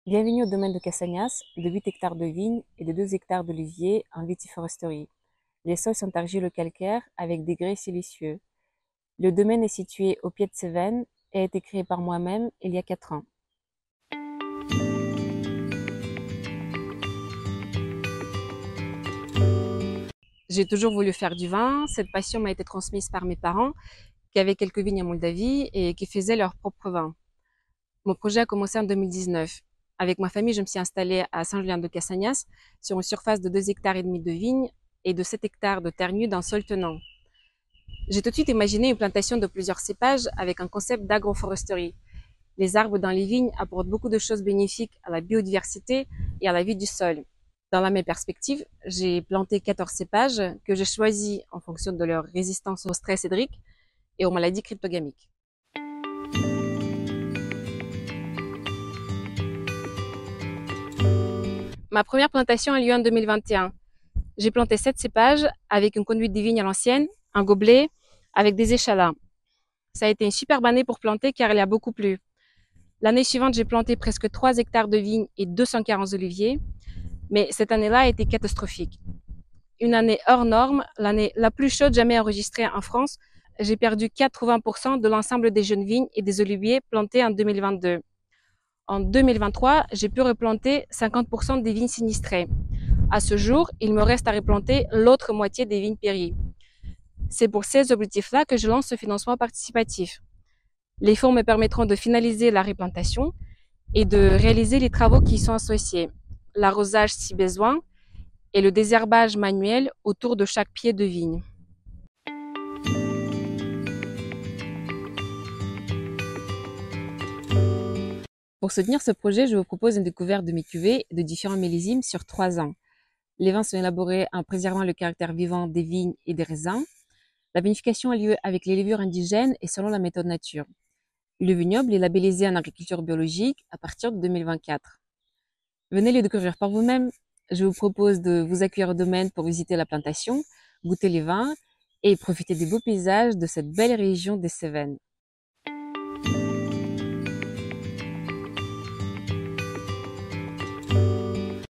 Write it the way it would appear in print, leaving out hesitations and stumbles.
Bienvenue au domaine de Cassagnas, de 8 hectares de vignes et de 2 hectares d'oliviers en vitiforesterie. Les sols sont argilo-calcaires avec des grès siliceux. Le domaine est situé au pied de Cévennes et a été créé par moi-même il y a 4 ans. J'ai toujours voulu faire du vin. Cette passion m'a été transmise par mes parents qui avaient quelques vignes en Moldavie et qui faisaient leur propre vin. Mon projet a commencé en 2019. Avec ma famille, je me suis installée à Saint-Julien de Cassagnas sur une surface de 2 hectares et demi de vignes et de 7 hectares de terre nue d'un sol tenant. J'ai tout de suite imaginé une plantation de plusieurs cépages avec un concept d'agroforesterie. Les arbres dans les vignes apportent beaucoup de choses bénéfiques à la biodiversité et à la vie du sol. Dans la même perspective, j'ai planté 14 cépages que j'ai choisis en fonction de leur résistance au stress hydrique et aux maladies cryptogamiques. Ma première plantation a lieu en 2021. J'ai planté 7 cépages avec une conduite des vignes à l'ancienne, un gobelet, avec des échalas. Ça a été une superbe année pour planter car il a beaucoup plu. L'année suivante, j'ai planté presque 3 hectares de vignes et 240 oliviers, mais cette année-là a été catastrophique. Une année hors norme, l'année la plus chaude jamais enregistrée en France. J'ai perdu 80% de l'ensemble des jeunes vignes et des oliviers plantés en 2022. En 2023, j'ai pu replanter 50% des vignes sinistrées. À ce jour, il me reste à replanter l'autre moitié des vignes péries. C'est pour ces objectifs-là que je lance ce financement participatif. Les fonds me permettront de finaliser la replantation et de réaliser les travaux qui y sont associés, l'arrosage si besoin et le désherbage manuel autour de chaque pied de vigne. Pour soutenir ce projet, je vous propose une découverte de mes cuvées de différents millésimes sur 3 ans. Les vins sont élaborés en préservant le caractère vivant des vignes et des raisins. La vinification a lieu avec les levures indigènes et selon la méthode nature. Le vignoble est labellisé en agriculture biologique à partir de 2024. Venez le découvrir par vous-même. Je vous propose de vous accueillir au domaine pour visiter la plantation, goûter les vins et profiter des beaux paysages de cette belle région des Cévennes.